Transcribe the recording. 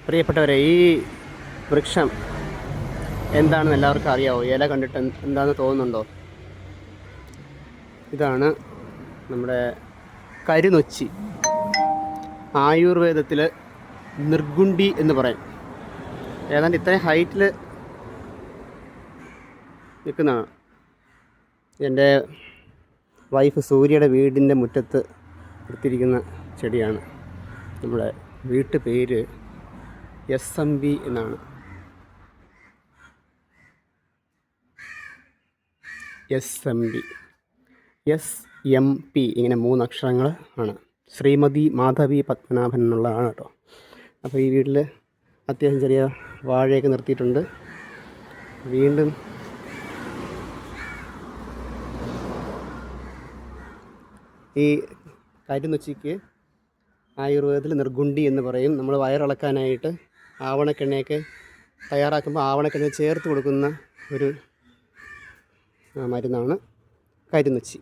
പ്രിയപ്പെട്ടവരെ, ഈ വൃക്ഷം എന്താണെന്ന് എല്ലാവർക്കും അറിയാമോ? ഇല കണ്ടിട്ട് എന്താണെന്ന് തോന്നുന്നുണ്ടോ? ഇതാണ് നമ്മുടെ കരിനൊച്ചി. ആയുർവേദത്തിൽ നിർഗുണ്ടി എന്ന് പറയും. ഏതാണ്ട് ഇത്രയും ഹൈറ്റിൽ നിൽക്കുന്നതാണ്. എൻ്റെ വൈഫ് സൂര്യയുടെ വീടിൻ്റെ മുറ്റത്ത് എടുത്തിരിക്കുന്ന ചെടിയാണ്. നമ്മുടെ വീട്ടു പേര് SMB എന്നാണ്. SMB SMP ഇങ്ങനെ 3 അക്ഷരങ്ങൾ ആണ്. ശ്രീമതി മാധവി പത്മനാഭൻ എന്നുള്ളതാണ് കേട്ടോ. അപ്പോൾ ഈ വീട്ടിൽ അത്യാവശ്യം ചെറിയ വാഴയൊക്കെ നിർത്തിയിട്ടുണ്ട്. വീണ്ടും ഈ കരിനൊച്ചിക്ക് ആയുർവേദത്തിൽ നിർഗുണ്ടി എന്ന് പറയും. നമ്മൾ വയറിളക്കാനായിട്ട് ആവണക്കെണ്ണയൊക്കെ തയ്യാറാക്കുമ്പോൾ ആവണക്കെണ്ണ ചേർത്ത് കൊടുക്കുന്ന ഒരു മരുന്നാണ് കരിനൊച്ചി.